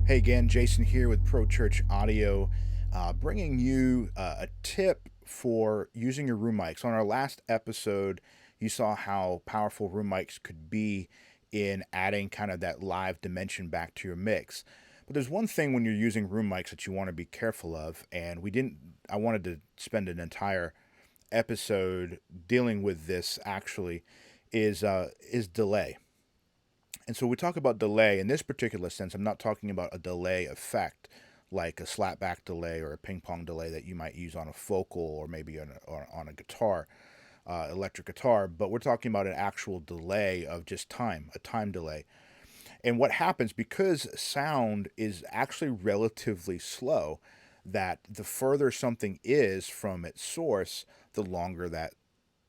Hey again, Jason here with Pro Church Audio, bringing you a tip for using your room mics. On our last episode, you saw how powerful room mics could be in adding kind of that live dimension back to your mix. But there's one thing when you're using room mics that you want to be careful of, and I wanted to spend an entire episode dealing with this actually, is delay. And so we talk about delay in this particular sense. I'm not talking about a delay effect like a slapback delay or a ping pong delay that you might use on a vocal or maybe on a guitar, electric guitar, but we're talking about an actual delay of just time, a time delay. And what happens because sound is actually relatively slow, that the further something is from its source, the longer that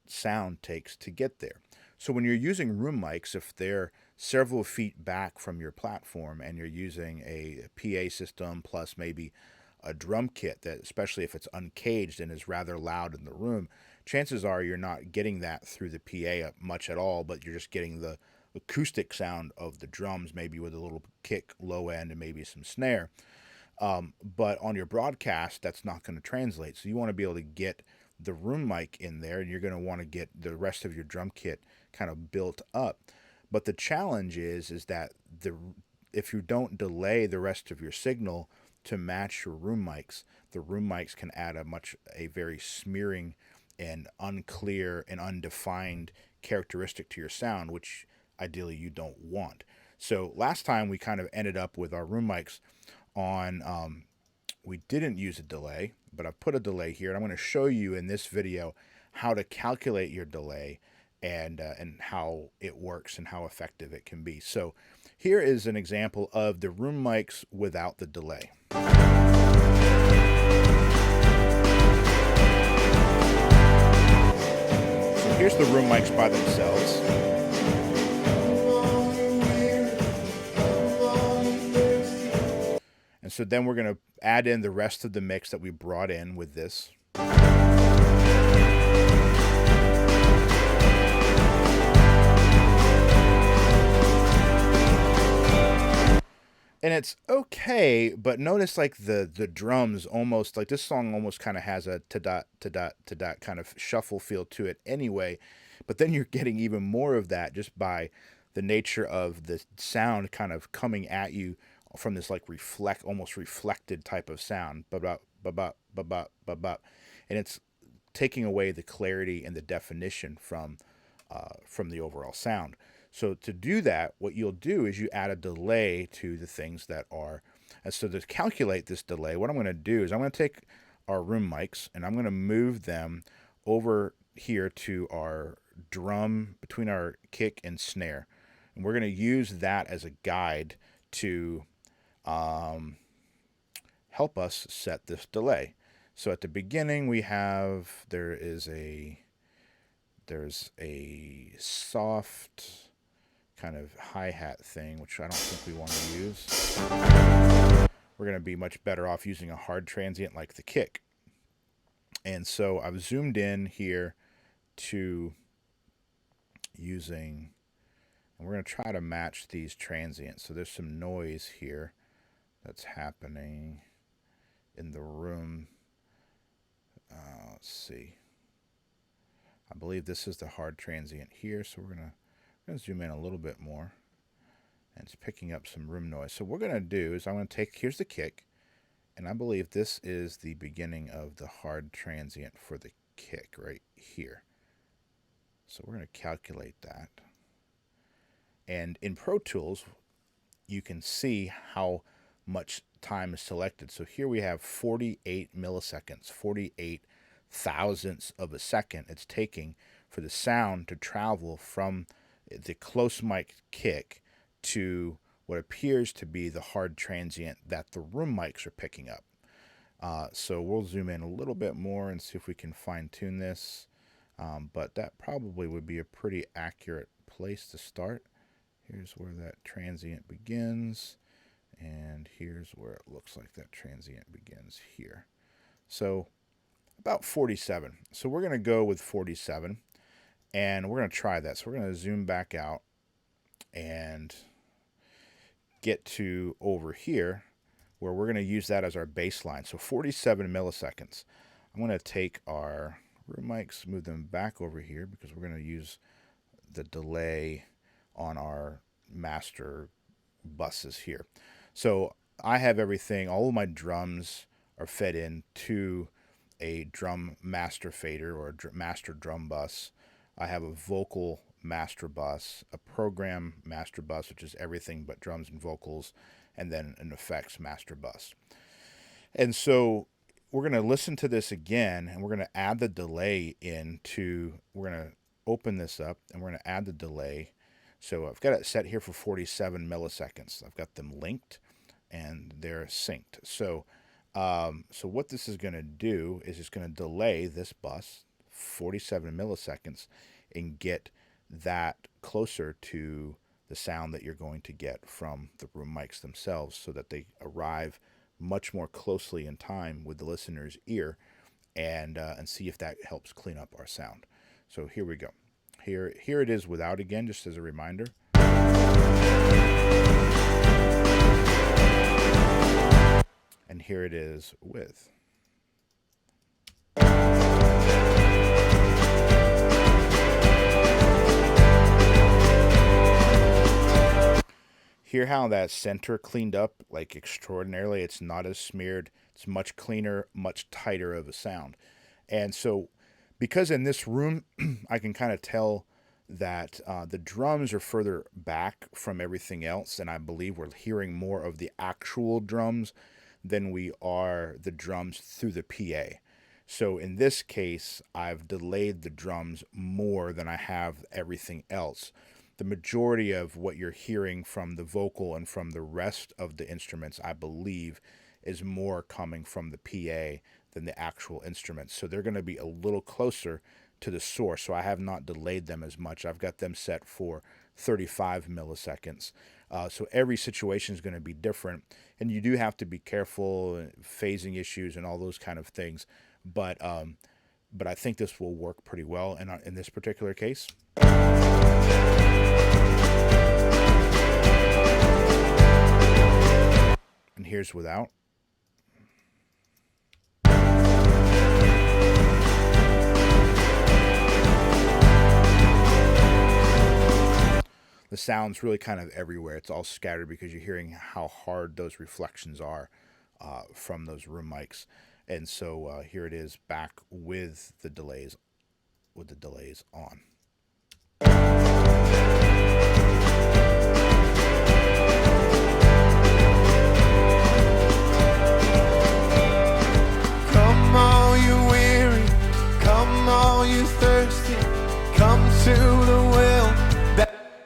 sound takes to get there. So when you're using room mics, if they're several feet back from your platform and you're using a PA system plus maybe a drum kit that, especially if it's uncaged and is rather loud in the room, chances are you're not getting that through the PA much at all, but you're just getting the acoustic sound of the drums, maybe with a little kick low end and maybe some snare. But on your broadcast, that's not going to translate. So you want to be able to get the room mic in there, and you're going to want to get the rest of your drum kit kind of built up. But the challenge is that if you don't delay the rest of your signal to match your room mics, the room mics can add a very smearing and unclear and undefined characteristic to your sound, which ideally you don't want. So last time we kind of ended up with our room mics on we didn't use a delay, but I've put a delay here, and I'm going to show you in this video how to calculate your delay and how it works and how effective it can be. So here is an example of the room mics without the delay. So here's the room mics by themselves. And so then we're going to add in the rest of the mix that we brought in with this. And it's okay, but notice like the drums almost, like this song almost kind of has a ta-dot, ta-dot, ta-dot kind of shuffle feel to it anyway. But then you're getting even more of that just by the nature of the sound kind of coming at you from this like almost reflected type of sound. Ba-ba, ba-ba, ba-ba, ba-ba. And it's taking away the clarity and the definition from the overall sound. So to do that, what you'll do is you add a delay to the things that are. And so to calculate this delay, what I'm going to do is I'm going to take our room mics and I'm going to move them over here to our drum between our kick and snare. And we're going to use that as a guide to help us set this delay. So at the beginning there's a soft kind of hi-hat thing, which I don't think we want to use. We're going to be much better off using a hard transient like the kick. And so I've zoomed in here to using, and we're going to try to match these transients. So there's some noise here that's happening in the room. Let's see. I believe this is the hard transient here, so we're going to zoom in a little bit more. And it's picking up some room noise. So what we're going to do is I'm going to here's the kick, and I believe this is the beginning of the hard transient for the kick right here. So we're going to calculate that. And in Pro Tools, you can see how much time is selected. So here we have 48 milliseconds, 48 thousandths of a second it's taking for the sound to travel from the close mic kick to what appears to be the hard transient that the room mics are picking up. So we'll zoom in a little bit more and see if we can fine tune this. But that probably would be a pretty accurate place to start. Here's where that transient begins. And here's where it looks like that transient begins here. So about 47. So we're going to go with 47. And we're going to try that. So we're going to zoom back out and get to over here. where we're going to use that as our baseline. So 47 milliseconds. I'm going to take our room mics, move them back over here because we're going to use the delay on our master buses here. So I have everything, all of my drums are fed into a drum master fader or a master drum bus. I have a vocal master bus, a program master bus, which is everything but drums and vocals, and then an effects master bus. And so we're going to listen to this again, and we're going to add the delay we're going to open this up, and we're going to add the delay. So I've got it set here for 47 milliseconds. I've got them linked, and they're synced. So what this is going to do is it's going to delay this bus 47 milliseconds and get that closer to the sound that you're going to get from the room mics themselves, so that they arrive much more closely in time with the listener's ear, and see if that helps clean up our sound. So here we go. Here it is without, again, just as a reminder. And here it is with. Hear how that center cleaned up like extraordinarily. It's not as smeared. It's much cleaner, much tighter of a sound. And so because in this room, I can kind of tell that the drums are further back from everything else, and I believe we're hearing more of the actual drums than we are the drums through the PA. So in this case, I've delayed the drums more than I have everything else. The majority of what you're hearing from the vocal and from the rest of the instruments, I believe, is more coming from the PA than the actual instruments. So they're going to be a little closer to the source. So I have not delayed them as much. I've got them set for 35 milliseconds. So every situation is going to be different, and you do have to be careful, phasing issues and all those kind of things. But I think this will work pretty well in this particular case. And here's without. The sound's really kind of everywhere. It's all scattered because you're hearing how hard those reflections are from those room mics. And so here it is back with the delays on. Come all you weary, come all you thirsty, come to the well.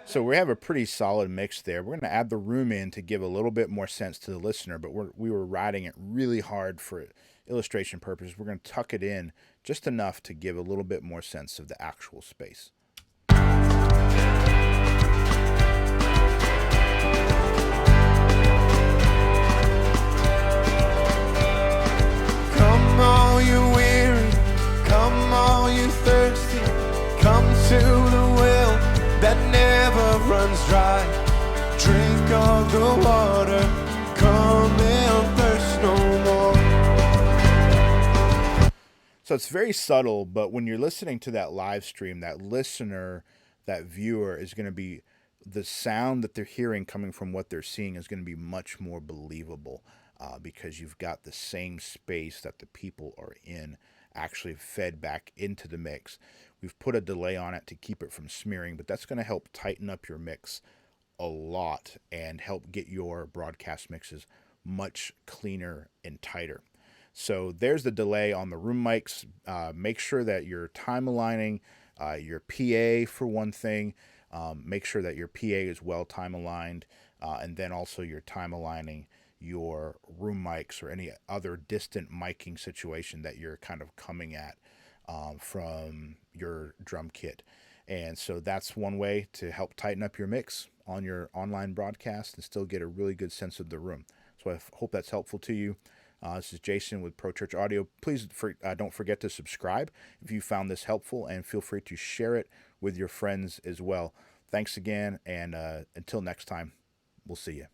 So we have a pretty solid mix there. We're going to add the room in to give a little bit more sense to the listener, but we were riding it really hard for illustration purposes. We're going to tuck it in just enough to give a little bit more sense of the actual space. Come all you weary, come all you thirsty, come to the well that never runs dry. Drink of the water, come and thirst no more. So it's very subtle, but when you're listening to that live stream, that listener, that viewer is going to be, the sound that they're hearing coming from what they're seeing is going to be much more believable because you've got the same space that the people are in actually fed back into the mix. We've put a delay on it to keep it from smearing, but that's going to help tighten up your mix a lot and help get your broadcast mixes much cleaner and tighter. So there's the delay on the room mics. Make sure that you're time aligning your PA for one thing. Make sure that your PA is well time aligned, and then also you're time aligning your room mics or any other distant miking situation that you're kind of coming at from your drum kit. And so that's one way to help tighten up your mix on your online broadcast and still get a really good sense of the room. So I hope that's helpful to you. This is Jason with Pro Church Audio. Please don't forget to subscribe if you found this helpful, and feel free to share it with your friends as well. Thanks again, and until next time, we'll see you.